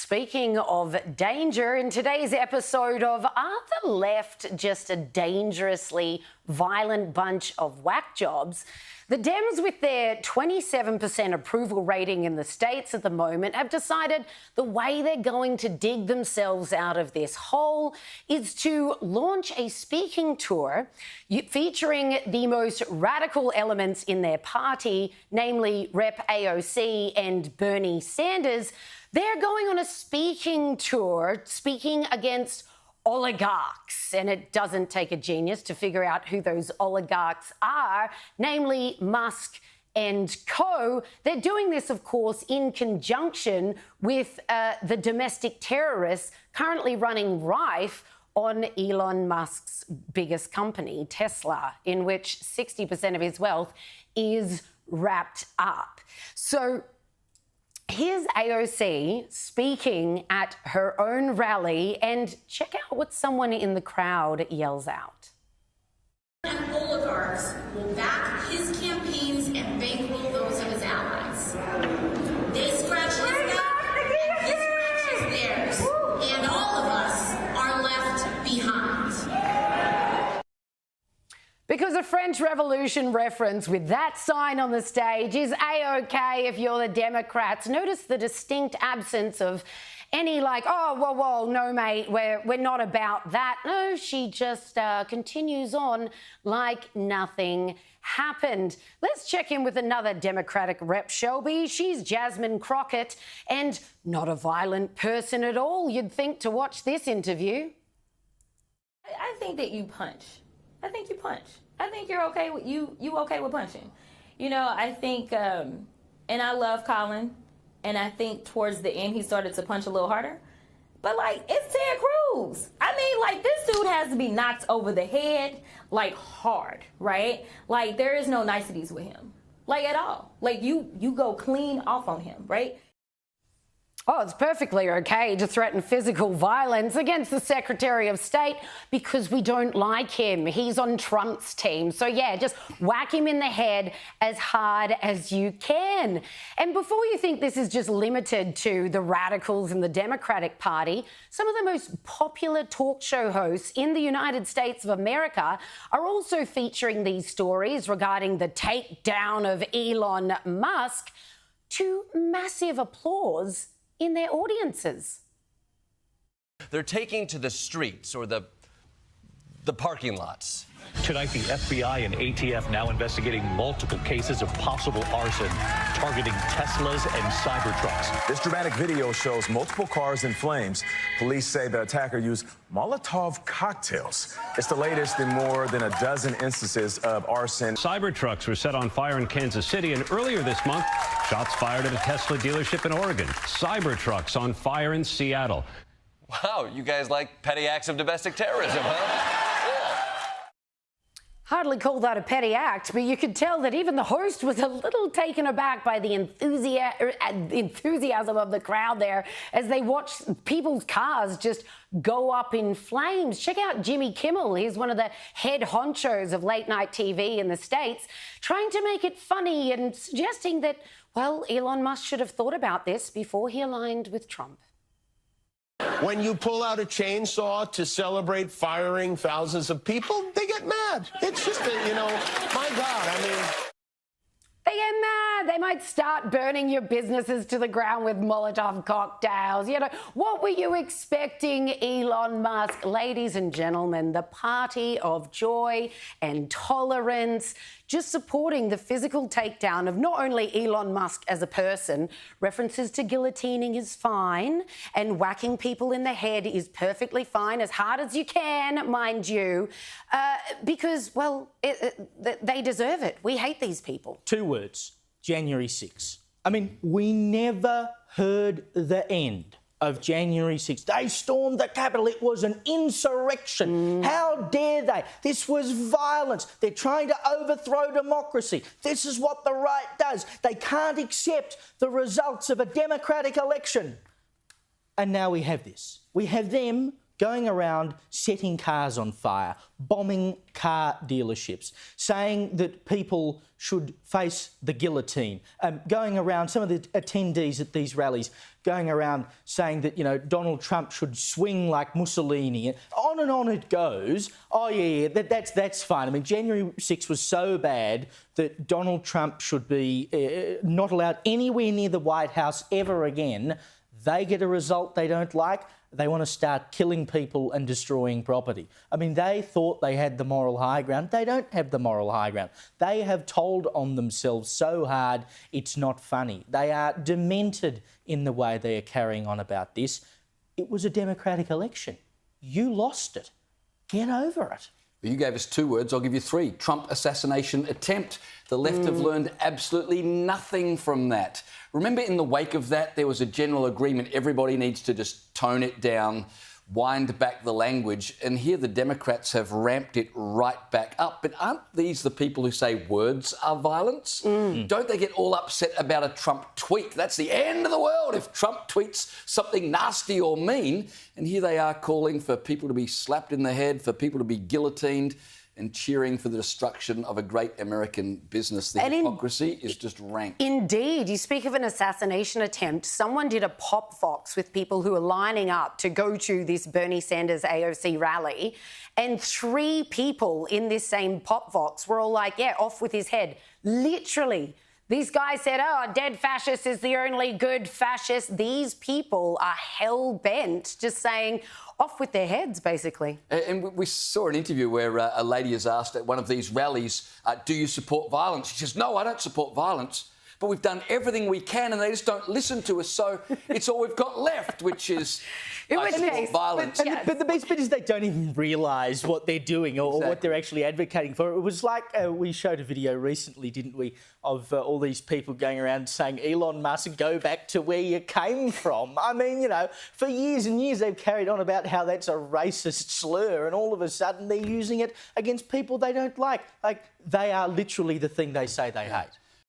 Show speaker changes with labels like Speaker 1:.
Speaker 1: Speaking of danger, in today's episode of Are the Left Just a Dangerously Violent Bunch of Whack Jobs? The Dems, with their 27% approval rating in the States at the moment, have decided the way they're going to dig themselves out of this hole is to launch a speaking tour featuring the most radical elements in their party, namely Rep AOC and Bernie Sanders. They're going on a speaking tour, speaking against oligarchs, and it doesn't take a genius to figure out who those oligarchs are, namely Musk and co. They're doing this, of course, in conjunction with the domestic terrorists currently running rife on Elon Musk's biggest company, Tesla, in which 60% of his wealth is wrapped up. So here's AOC speaking at her own rally, and check out what someone in the crowd yells out.
Speaker 2: And oligarchs will back his campaigns and bankroll those of his allies. They scratch his back and he scratches theirs, and all of us are left behind.
Speaker 1: Because a French Revolution reference with that sign on the stage is A-OK if you're the Democrats. Notice the distinct absence of any whoa, no, mate, we're not about that. No, she just continues on like nothing happened. Let's check in with another Democratic rep, Shelby. She's Jasmine Crockett, and not a violent person at all, you'd think, to watch this interview.
Speaker 3: I think that you punch. I think you punch. I think you're okay with you okay with punching. You know, I think, and I love Colin, and I think towards the end he started to punch a little harder. But, like, it's Ted Cruz. I mean, like, this dude has to be knocked over the head, like, hard, right? Like, there is no niceties with him, like, at all. Like, you go clean off on him, right?
Speaker 1: Oh, it's perfectly okay to threaten physical violence against the Secretary of State because we don't like him. He's on Trump's team. So, yeah, just whack him in the head as hard as you can. And before you think this is just limited to the radicals in the Democratic Party, some of the most popular talk show hosts in the United States of America are also featuring these stories regarding the takedown of Elon Musk to massive applause in their audiences.
Speaker 4: They're taking to the streets or the parking lots.
Speaker 5: Tonight, the FBI and ATF now investigating multiple cases of possible arson targeting Teslas and Cybertrucks.
Speaker 6: This dramatic video shows multiple cars in flames. Police say the attacker used Molotov cocktails. It's the latest in more than a dozen instances of arson.
Speaker 7: Cybertrucks were set on fire in Kansas City, and earlier this month, shots fired at a Tesla dealership in Oregon. Cybertrucks on fire in Seattle.
Speaker 4: Wow, you guys like petty acts of domestic terrorism, huh?
Speaker 1: Hardly call that a petty act, but you could tell that even the host was a little taken aback by the enthusiasm of the crowd there as they watched people's cars just go up in flames. Check out Jimmy Kimmel. He's one of the head honchos of late-night TV in the States, trying to make it funny and suggesting that, well, Elon Musk should have thought about this before he aligned with Trump.
Speaker 8: When you pull out a chainsaw to celebrate firing thousands of people, they get mad. It's just, my God, I mean...
Speaker 1: They get mad. They might start burning your businesses to the ground with Molotov cocktails. You know, what were you expecting, Elon Musk? Ladies and gentlemen, the party of joy and tolerance, just supporting the physical takedown of not only Elon Musk as a person. References to guillotining is fine, and whacking people in the head is perfectly fine, as hard as you can, mind you, because, well, they deserve it. We hate these people.
Speaker 9: 2 words, January 6. I mean, we never heard the end of January 6th. They stormed the Capitol. It was an insurrection. How dare they? This was violence. They're trying to overthrow democracy. This is what the right does. They can't accept the results of a democratic election. And now we have this. We have them going around setting cars on fire, bombing car dealerships, saying that people should face the guillotine, going around, some of the attendees at these rallies going around saying that, you know, Donald Trump should swing like Mussolini. And on it goes. Oh, yeah, that's fine. I mean, January 6th was so bad that Donald Trump should be not allowed anywhere near the White House ever again. They get a result they don't like. They want to start killing people and destroying property. I mean, they thought they had the moral high ground. They don't have the moral high ground. They have told on themselves so hard it's not funny. They are demented in the way they are carrying on about this. It was a democratic election. You lost it. Get over it.
Speaker 10: You gave us 2 words, I'll give you 3. Trump assassination attempt. The left have learned absolutely nothing from that. Remember, in the wake of that, there was a general agreement everybody needs to just tone it down, wind back the language, and here the Democrats have ramped it right back up. But aren't these the people who say words are violence? Don't they get all upset about a Trump tweet? That's the end of the world if Trump tweets something nasty or mean. And here they are calling for people to be slapped in the head, for people to be guillotined, and cheering for the destruction of a great American business. The hypocrisy is just rank.
Speaker 1: Indeed. You speak of an assassination attempt. Someone did a pop vox with people who are lining up to go to this Bernie Sanders AOC rally, and 3 people in this same pop vox were all like, yeah, off with his head. Literally. These guys said, oh, a dead fascist is the only good fascist. These people are hell-bent just saying off with their heads, basically.
Speaker 10: And we saw an interview where a lady is asked at one of these rallies, do you support violence? She says, no, I don't support violence. But we've done everything we can and they just don't listen to us, so it's all we've got left, which is violence.
Speaker 9: But the best bit is they don't even realise what they're doing or what they're actually advocating for. It was like we showed a video recently, didn't we, of all these people going around saying, Elon Musk, go back to where you came from. I mean, you know, for years and years they've carried on about how that's a racist slur, and all of a sudden they're using it against people they don't like. Like, they are literally the thing they say they hate.